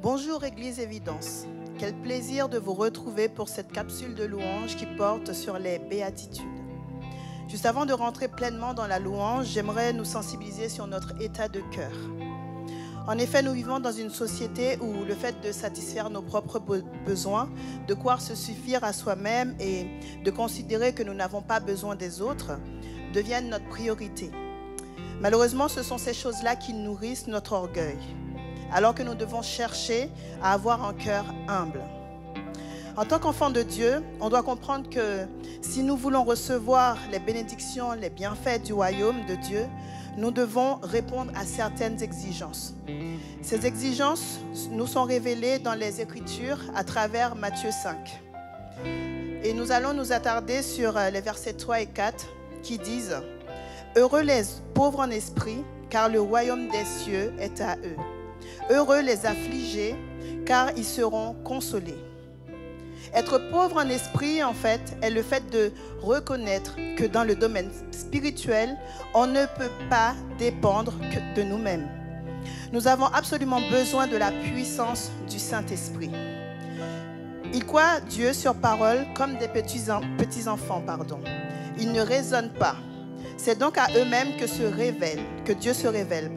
Bonjour Église Évidence, quel plaisir de vous retrouver pour cette capsule de louange qui porte sur les béatitudes. Juste avant de rentrer pleinement dans la louange, j'aimerais nous sensibiliser sur notre état de cœur. En effet, nous vivons dans une société où le fait de satisfaire nos propres besoins, de croire se suffire à soi-même et de considérer que nous n'avons pas besoin des autres, deviennent notre priorité. Malheureusement, ce sont ces choses-là qui nourrissent notre orgueil, alors que nous devons chercher à avoir un cœur humble. En tant qu'enfant de Dieu, on doit comprendre que si nous voulons recevoir les bénédictions, les bienfaits du royaume de Dieu, nous devons répondre à certaines exigences. Ces exigences nous sont révélées dans les Écritures à travers Matthieu 5. Et nous allons nous attarder sur les versets 3 et 4 qui disent « Heureux les pauvres en esprit, car le royaume des cieux est à eux. Heureux les affligés, car ils seront consolés. » Être pauvre en esprit, en fait, est le fait de reconnaître que dans le domaine spirituel, on ne peut pas dépendre que de nous-mêmes. Nous avons absolument besoin de la puissance du Saint-Esprit. Ils croient Dieu sur parole comme des petits enfants. Ils ne raisonnent pas. C'est donc à eux-mêmes que Dieu se révèle.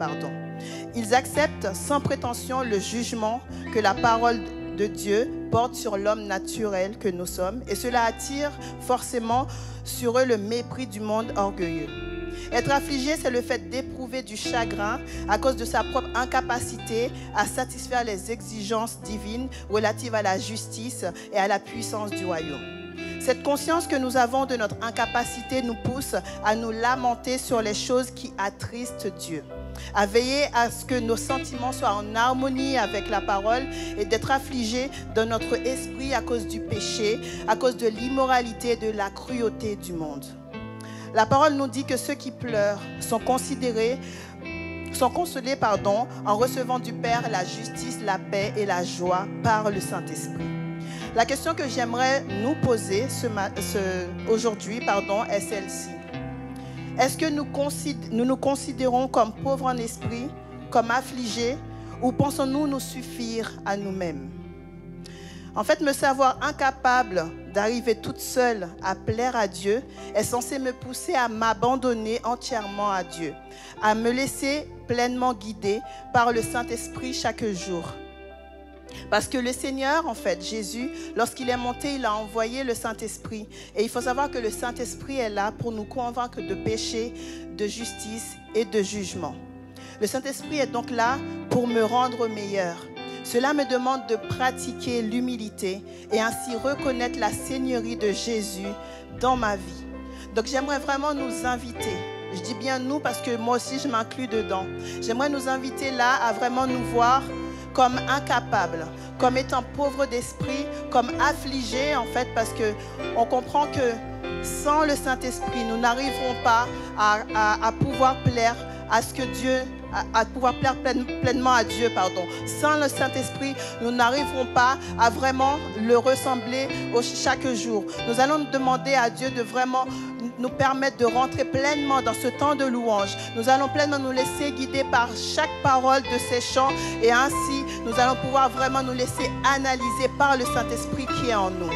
Ils acceptent sans prétention le jugement que la parole de Dieu porte sur l'homme naturel que nous sommes, et cela attire forcément sur eux le mépris du monde orgueilleux. Être affligé, c'est le fait d'éprouver du chagrin à cause de sa propre incapacité à satisfaire les exigences divines relatives à la justice et à la puissance du royaume. Cette conscience que nous avons de notre incapacité nous pousse à nous lamenter sur les choses qui attristent Dieu, à veiller à ce que nos sentiments soient en harmonie avec la parole et d'être affligés dans notre esprit à cause du péché, à cause de l'immoralité et de la cruauté du monde. La parole nous dit que ceux qui pleurent sont consolés en recevant du Père la justice, la paix et la joie par le Saint-Esprit. La question que j'aimerais nous poser aujourd'hui est celle-ci. Est-ce que nous nous considérons comme pauvres en esprit, comme affligés, ou pensons-nous nous suffire à nous-mêmes? En fait, me savoir incapable d'arriver toute seule à plaire à Dieu est censé me pousser à m'abandonner entièrement à Dieu, à me laisser pleinement guider par le Saint-Esprit chaque jour. Parce que le Seigneur, en fait, Jésus, lorsqu'il est monté, il a envoyé le Saint-Esprit. Et il faut savoir que le Saint-Esprit est là pour nous convaincre de péché, de justice et de jugement. Le Saint-Esprit est donc là pour me rendre meilleur. Cela me demande de pratiquer l'humilité et ainsi reconnaître la seigneurie de Jésus dans ma vie. Donc j'aimerais vraiment nous inviter. Je dis bien nous parce que moi aussi je m'inclus dedans. J'aimerais nous inviter là à vraiment nous voir comme incapables, comme étant pauvres d'esprit, comme affligés en fait, parce qu'on comprend que sans le Saint-Esprit, nous n'arriverons pas à pouvoir plaire à ce que Dieu, à pouvoir plaire pleinement à Dieu, Sans le Saint-Esprit, nous n'arriverons pas à vraiment le ressembler chaque jour. Nous allons demander à Dieu de vraiment nous permettre de rentrer pleinement dans ce temps de louange. Nous allons pleinement nous laisser guider par chaque parole de ces chants et ainsi nous allons pouvoir vraiment nous laisser analyser par le Saint-Esprit qui est en nous.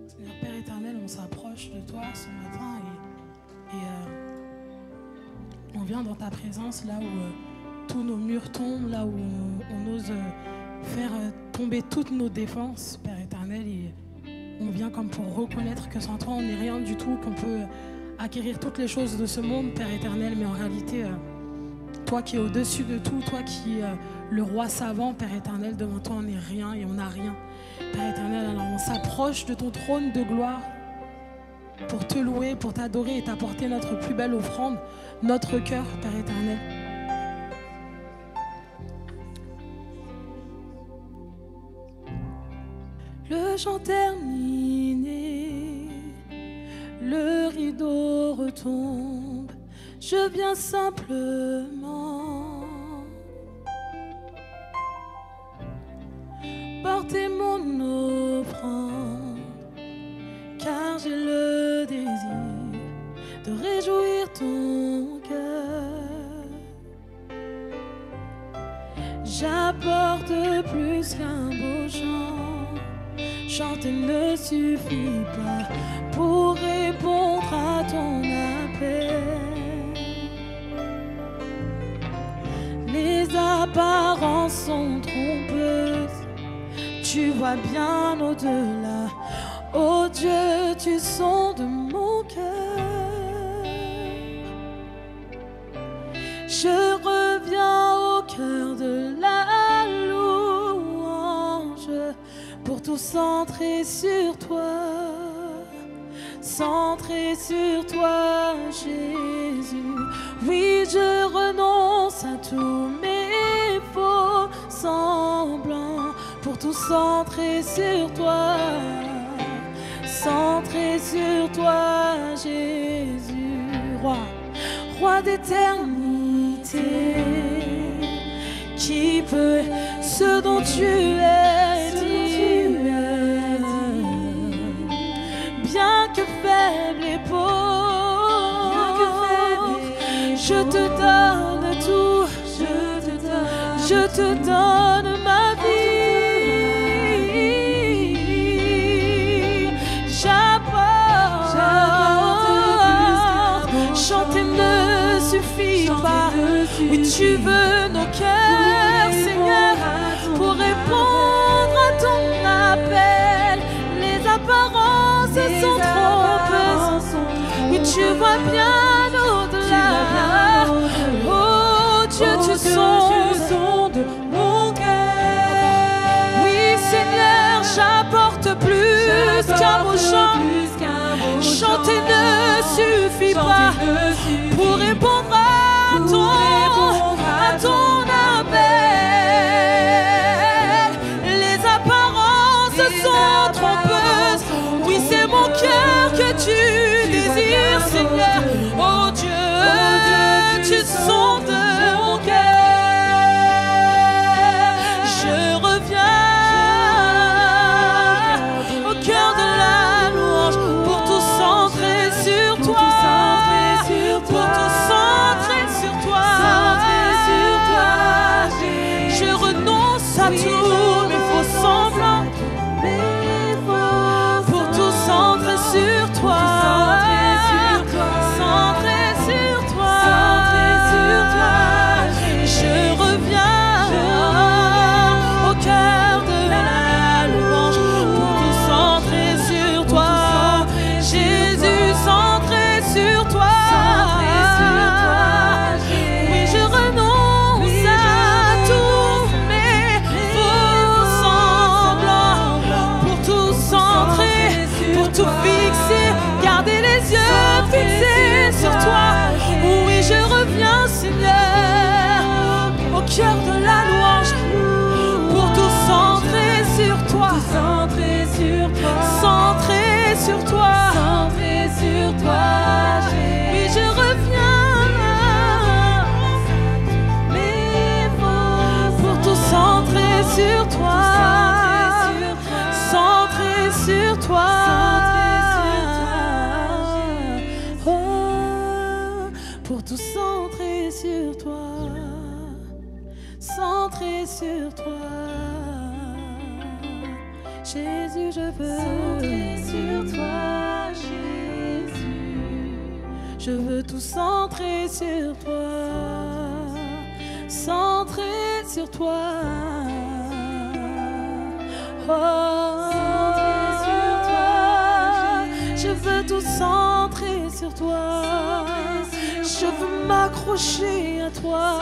Seigneur Père éternel, on s'approche de toi ce matin et on vient dans ta présence là où tous nos murs tombent, là où on ose faire tomber toutes nos défenses, Père éternel, et on vient comme pour reconnaître que sans toi on n'est rien du tout, qu'on peut acquérir toutes les choses de ce monde, Père éternel, mais en réalité, toi qui es au-dessus de tout, toi qui es le roi savant, Père éternel, devant toi on n'est rien et on n'a rien. Père éternel, alors on s'approche de ton trône de gloire pour te louer, pour t'adorer et t'apporter notre plus belle offrande, notre cœur, Père éternel. Le chant terminé, le rideau retombe, je viens simplement t'es mon offrande, car j'ai le désir de réjouir ton cœur. J'apporte plus qu'un beau chant, chanter ne suffit pas pour répondre à ton appel. Les apparences sont trompeuses, tu vois bien au-delà. Oh Dieu, tu sondes mon cœur. Je reviens au cœur de la louange pour tout centrer sur toi, centrer sur toi, Jésus. Oui, je renonce à tous mes faux semblants pour tout centrer sur toi, centrer sur toi, Jésus. Roi, roi d'éternité, qui peut ce dont tu es dit, bien que faible et pauvre, je te donne tout, je te donne ma vie. J'apporte, chanter ne suffit pas. Oui, tu veux nos cœurs, Seigneur, pour répondre à ton appel. Les apparences sont trompeuses. Oui, tu vois bien au-delà. Oh Dieu, tu sondes mon cœur. Oui, Seigneur, j'apporte plus qu'un beau chant. Chanter ne suffit pas pour répondre à ton appel. Les apparences sont trompeuses. Oui, c'est mon cœur que tu désires, Seigneur. Oh Dieu, tu sondes mon cœur. Je reviens au cœur de la louange pour tout centrer sur toi, pour tout centrer sur toi. Je renonce à tous mes faux semblants pour tout centrer sur toi, centrer sur toi. Je reviens au cœur de la louange pour tout centrer sur toi, Jésus, centrer sur toi. Oui, je renonce à tous mes faux semblants pour tout centrer, pour tout fixer, garder les yeux fixés sur toi. Oui, je reviens, Seigneur, au cœur de la louange pour tout centrer sur toi, centrer sur toi, centrer sur toi, centrer sur toi. Oui, je reviens pour tout centrer sur toi, centrer sur toi. Oh, pour tout centrer sur toi, centrer sur toi. Jésus, je veux centrer sur toi, Jésus. Je veux tout centrer sur toi, centrer sur toi. Oh, centrer sur toi. Je veux tout centrer sur toi. Je veux m'accrocher à toi,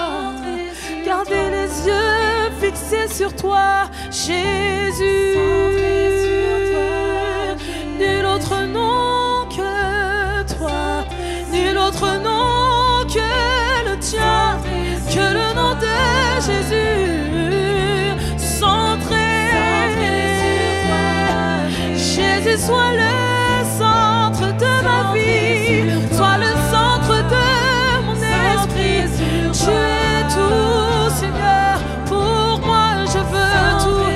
garder les yeux fixés sur toi, Jésus. Nul autre nom que toi, nul autre nom que le tien, que le nom de Jésus. Centré, Jésus, sois le centre de ma vie, sois le centre de mon esprit. Tu es tout, Seigneur, pour moi je veux tout.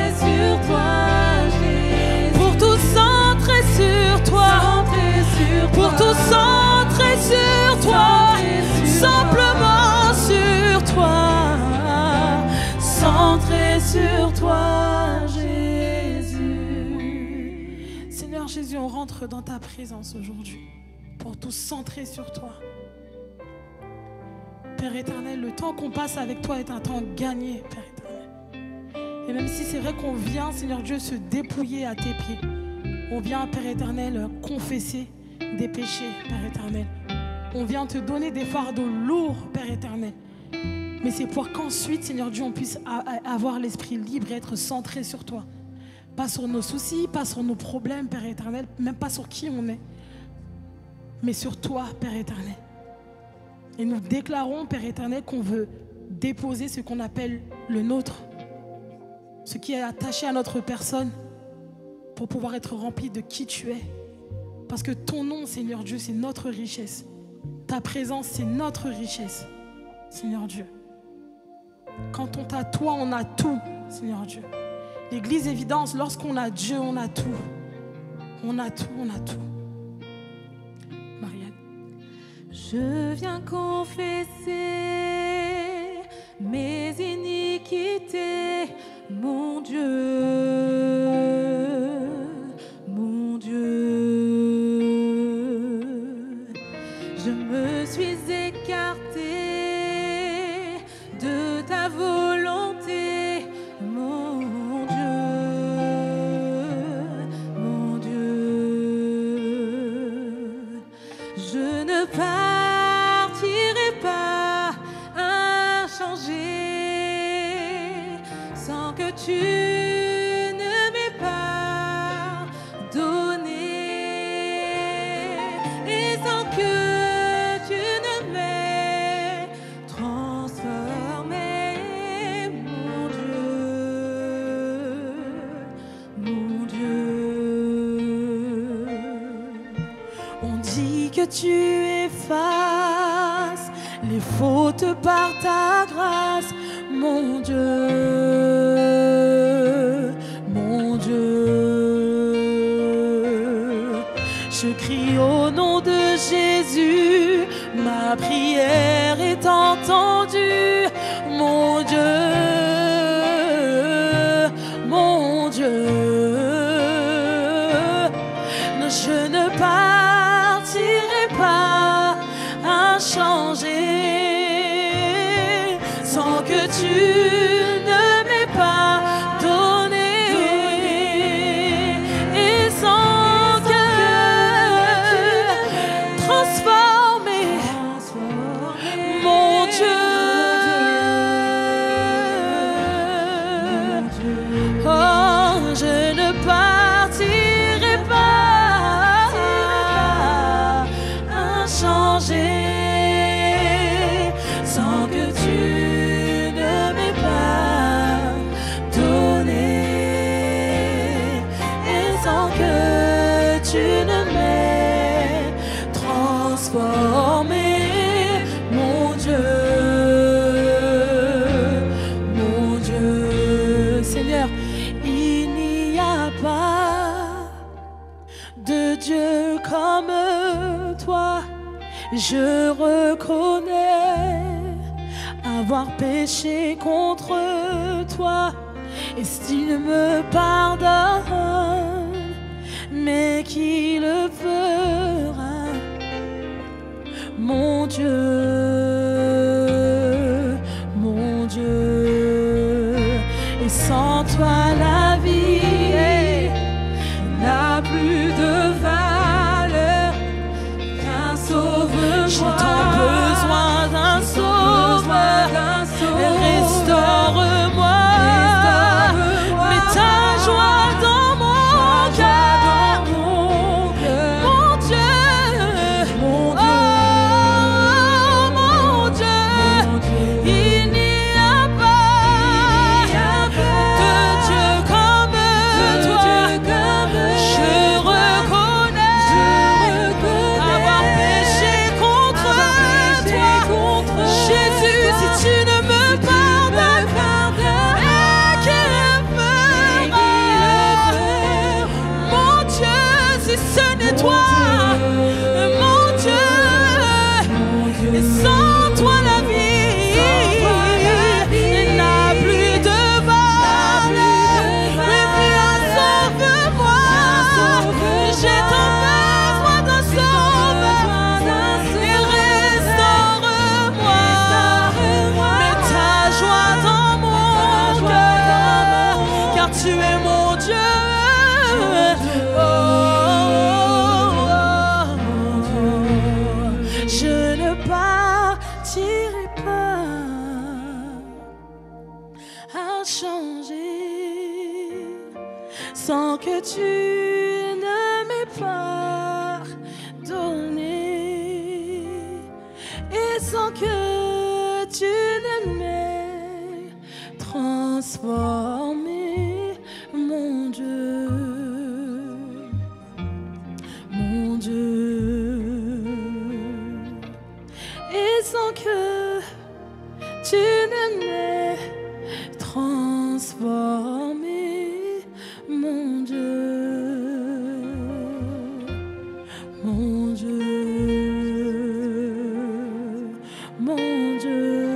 centrer sur toi, Jésus. Seigneur Jésus, on rentre dans ta présence aujourd'hui pour tout centrer sur toi. Père éternel, le temps qu'on passe avec toi est un temps gagné, Père éternel. Et même si c'est vrai qu'on vient, Seigneur Dieu, se dépouiller à tes pieds, on vient, Père éternel, confesser des péchés, Père éternel. On vient te donner des fardeaux lourds, Père éternel. Mais c'est pour qu'ensuite, Seigneur Dieu, on puisse avoir l'esprit libre et être centré sur toi. Pas sur nos soucis, pas sur nos problèmes, Père éternel, même pas sur qui on est, mais sur toi, Père éternel. Et nous déclarons, Père éternel, qu'on veut déposer ce qu'on appelle le nôtre, ce qui est attaché à notre personne, pour pouvoir être rempli de qui tu es. Parce que ton nom, Seigneur Dieu, c'est notre richesse. Ta présence, c'est notre richesse, Seigneur Dieu. Quand on t'a toi, on a tout, Seigneur Dieu. L'Église Évidence, lorsqu'on a Dieu, on a tout. On a tout, on a tout. Marianne. Je viens confesser mes iniquités, mon Dieu, mon Dieu. Je me suis écartée de ta volonté, mon Dieu. Je ne partirai pas inchangé sans que tu ne m'aies pas donné et sans que tu ne m'aies transformé, mon Dieu, mon Dieu. On dit que tu effaces les fautes par ta grâce, mon Dieu, mon Dieu. Je crie au nom de Jésus, ma prière est entendue, mon Dieu, mon Dieu. Je ne partirai pas inchangé sans que tu ne m'aies pas donné et sans que transformé, mon Dieu. Oh, je ne partirai pas inchangé sans que tu ne m'aies pas donné et sans que tu ne m'aies transformé, mon Dieu, mon Dieu. Seigneur, il n'y a pas de Dieu comme toi. Je reconnais avoir péché contre toi et s'il me pardonne, mais qui le fera, mon Dieu, mon Dieu. Et sans toi la vie n'a plus de valeur qu'un sauveur. J'ai tant besoin d'un sauveur. Restaure-moi, mets ta joie dans mon cœur, mon Dieu, mon Dieu. Il n'y a pas de Dieu tu es mon Dieu. Je ne partirai pas à changer sans que tu ne m'aies pardonné et sans que tu ne m'aies transformé, mon Dieu, mon Dieu, et sans que tu ne m'aies transformé, mon Dieu, mon Dieu, mon Dieu,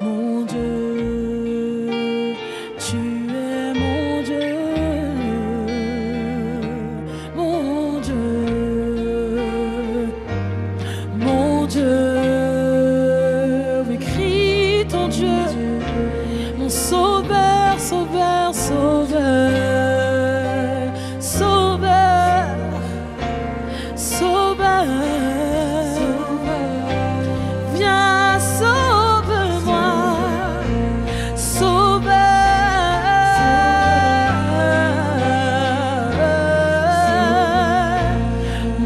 mon Dieu, tu es mon Dieu, mon Dieu, mon Dieu, oui, crie ton Dieu, mon Sauveur, Sauveur, Sauveur, Sauveur, Sauveur, viens, sauve-moi, Sauveur,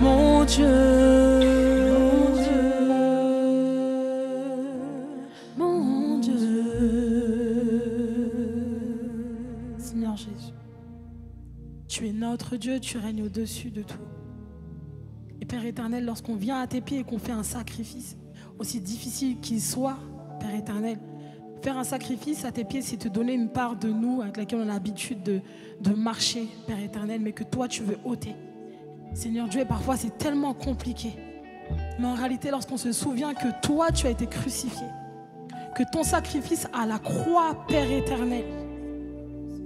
mon Dieu, mon Dieu. Seigneur Jésus, tu es notre Dieu, tu règnes au-dessus de tout. Et Père éternel, lorsqu'on vient à tes pieds et qu'on fait un sacrifice, aussi difficile qu'il soit, Père éternel, faire un sacrifice à tes pieds, c'est te donner une part de nous avec laquelle on a l'habitude de marcher, Père éternel, mais que toi, tu veux ôter. Seigneur Dieu, et parfois, c'est tellement compliqué. Mais en réalité, lorsqu'on se souvient que toi, tu as été crucifié, que ton sacrifice à la croix, Père éternel,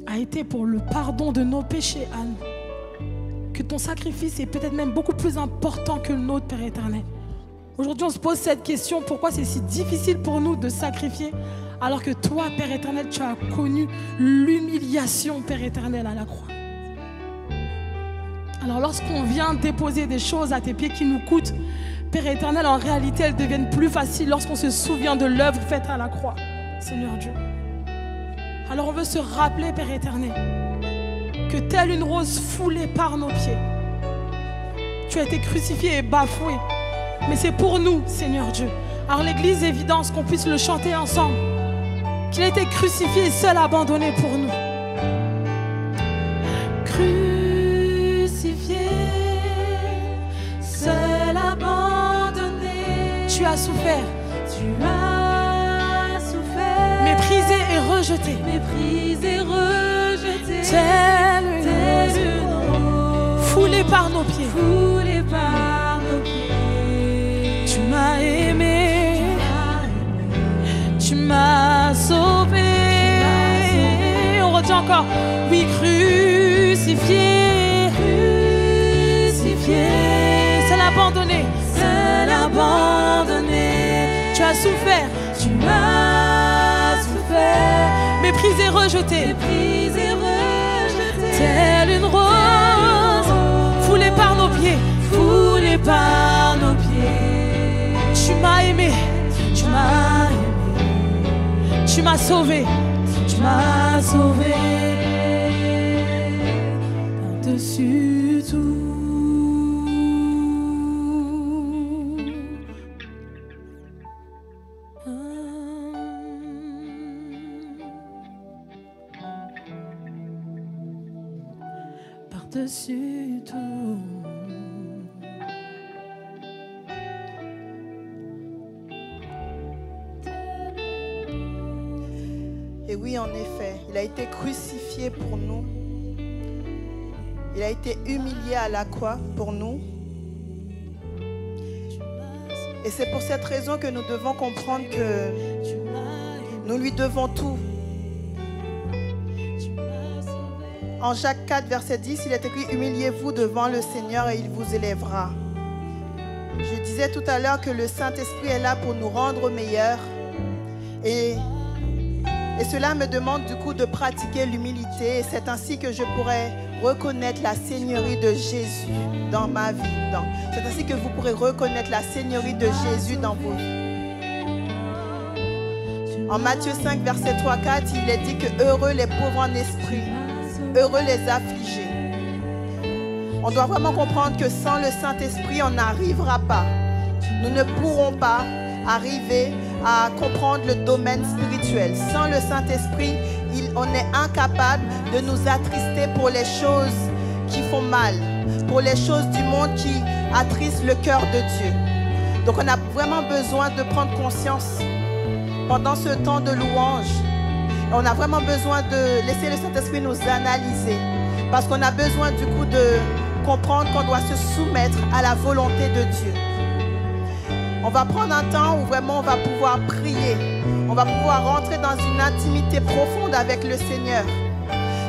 a été pour le pardon de nos péchés à nous, que ton sacrifice est peut-être même beaucoup plus important que le nôtre, Père éternel. Aujourd'hui, on se pose cette question, pourquoi c'est si difficile pour nous de sacrifier alors que toi, Père éternel, tu as connu l'humiliation, Père éternel, à la croix. Alors lorsqu'on vient déposer des choses à tes pieds qui nous coûtent, Père éternel, en réalité, elles deviennent plus faciles lorsqu'on se souvient de l'œuvre faite à la croix, Seigneur Dieu. Alors on veut se rappeler, Père éternel, que telle une rose foulée par nos pieds, tu as été crucifié et bafoué. Mais c'est pour nous, Seigneur Dieu. Alors l'Église évidence qu'on puisse le chanter ensemble, qu'il a été crucifié et seul abandonné pour nous. Crucifié, seul abandonné, tu as souffert. Tu as souffert, Méprisé et rejeté, méprisé, rejeté, tel une rose, foulé par nos pieds, foulé par nos pieds. tu m'as aimé, tu m'as sauvé. On redit encore, oui, crucifié, Crucifié, seul abandonné, seul abandonné, tu as souffert, tu m'as souffert, méprisé, rejeté, méprisé, rejeté, telle une rose, foulée par nos pieds, foulé par nos pieds. tu m'as aimé, Tu m'as aimé, tu m'as sauvé, tu m'as sauvé. Par-dessus tout. Par-dessus tout. Et oui, en effet, il a été crucifié pour nous. Il a été humilié à la croix pour nous. Et c'est pour cette raison que nous devons comprendre que nous lui devons tout. En Jacques 4, verset 10, il est écrit « Humiliez-vous devant le Seigneur et il vous élèvera ». Je disais tout à l'heure que le Saint-Esprit est là pour nous rendre meilleurs. Et cela me demande du coup de pratiquer l'humilité. Et c'est ainsi que je pourrai reconnaître la seigneurie de Jésus dans ma vie. C'est ainsi que vous pourrez reconnaître la seigneurie de Jésus dans vos vies. En Matthieu 5, verset 3-4, il est dit que heureux les pauvres en esprit, heureux les affligés. On doit vraiment comprendre que sans le Saint-Esprit, on n'arrivera pas. Nous ne pourrons pas arriver à comprendre le domaine spirituel. Sans le Saint-Esprit, on est incapable de nous attrister pour les choses qui font mal, pour les choses du monde qui attristent le cœur de Dieu. Donc on a vraiment besoin de prendre conscience pendant ce temps de louange. On a vraiment besoin de laisser le Saint-Esprit nous analyser, parce qu'on a besoin du coup de comprendre qu'on doit se soumettre à la volonté de Dieu. On va prendre un temps où vraiment on va pouvoir prier. On va pouvoir rentrer dans une intimité profonde avec le Seigneur.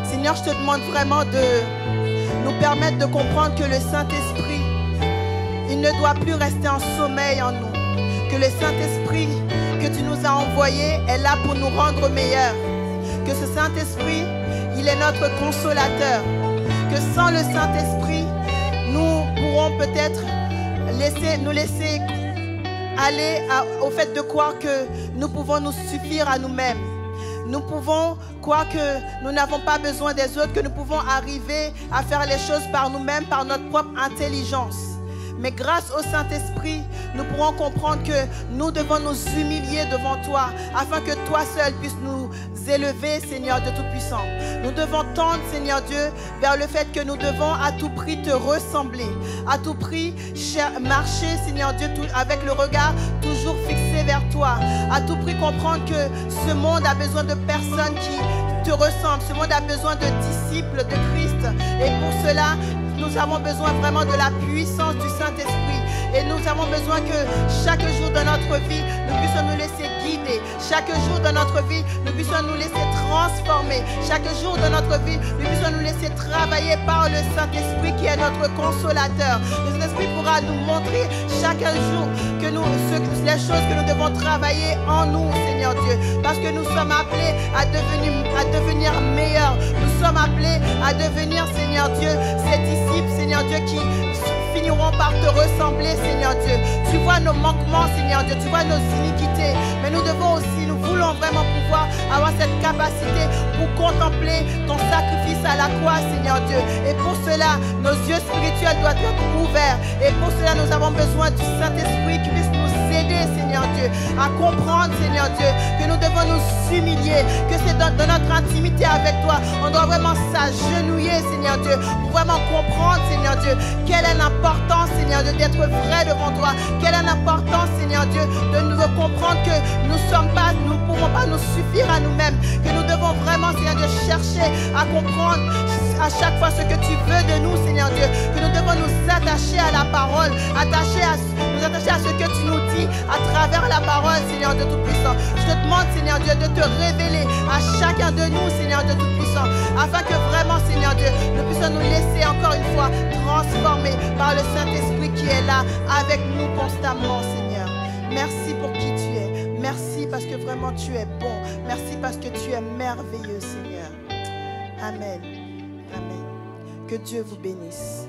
Seigneur, je te demande vraiment de nous permettre de comprendre que le Saint-Esprit, il ne doit plus rester en sommeil en nous. Que le Saint-Esprit que tu nous as envoyé est là pour nous rendre meilleurs. Que ce Saint-Esprit, il est notre consolateur. Que sans le Saint-Esprit, nous pourrons peut-être nous laisser aller au fait de croire que nous pouvons nous suffire à nous-mêmes. Nous pouvons croire que nous n'avons pas besoin des autres, que nous pouvons arriver à faire les choses par nous-mêmes, par notre propre intelligence. Mais grâce au Saint-Esprit, nous pourrons comprendre que nous devons nous humilier devant toi, afin que toi seul puisses nous élever, Seigneur Dieu Tout-Puissant. Nous devons tendre, Seigneur Dieu, vers le fait que nous devons à tout prix te ressembler, à tout prix marcher, Seigneur Dieu, avec le regard toujours fixé vers toi, à tout prix comprendre que ce monde a besoin de personnes qui te ressemblent, ce monde a besoin de disciples de Christ, et pour cela, nous avons besoin vraiment de la puissance du Saint-Esprit. Et nous avons besoin que chaque jour de notre vie, nous puissions nous laisser guider. Chaque jour de notre vie, nous puissions nous laisser transformer. Chaque jour de notre vie, nous puissions nous laisser travailler par le Saint-Esprit qui est notre consolateur. Le Saint-Esprit pourra nous montrer chaque jour que les choses que nous devons travailler en nous, Seigneur Dieu. Parce que nous sommes appelés à devenir meilleurs. Nous sommes appelés à devenir, Seigneur Dieu, ces disciples, Seigneur Dieu, qui finiront par te ressembler, Seigneur Dieu. Tu vois nos manquements, Seigneur Dieu. Tu vois nos iniquités. Mais nous devons aussi, nous voulons vraiment pouvoir avoir cette capacité pour contempler ton sacrifice à la croix, Seigneur Dieu. Et pour cela, nos yeux spirituels doivent être ouverts. Et pour cela, nous avons besoin du Saint-Esprit qui puisse nous aider, Seigneur Dieu, à comprendre, Seigneur Dieu, que nous devons nous humilier, que c'est dans notre intimité avec toi. On doit vraiment s'agenouiller, Seigneur Dieu, pour vraiment comprendre, Seigneur Dieu, quelle est l'importance, Seigneur Dieu, d'être vrai devant toi. Quelle est l'importance, Seigneur Dieu, de nous comprendre que nous ne pourrons pas nous suffire à nous-mêmes, que nous devons vraiment, Seigneur Dieu, chercher à comprendre à chaque fois ce que tu veux de nous, Seigneur Dieu, que nous devons nous attacher à la parole, nous attacher à ce que tu nous dis à travers la parole, Seigneur Dieu Tout-Puissant. Je te demande, Seigneur Dieu, de te révéler à chacun de nous, Seigneur Dieu Tout-Puissant, afin que vraiment, Seigneur Dieu, nous puissions nous laisser encore une fois transformer par le Saint-Esprit qui est là avec nous constamment, Seigneur. Merci pour qui tu es. Merci parce que vraiment tu es bon. Merci parce que tu es merveilleux, Seigneur. Amen. Amen. Que Dieu vous bénisse.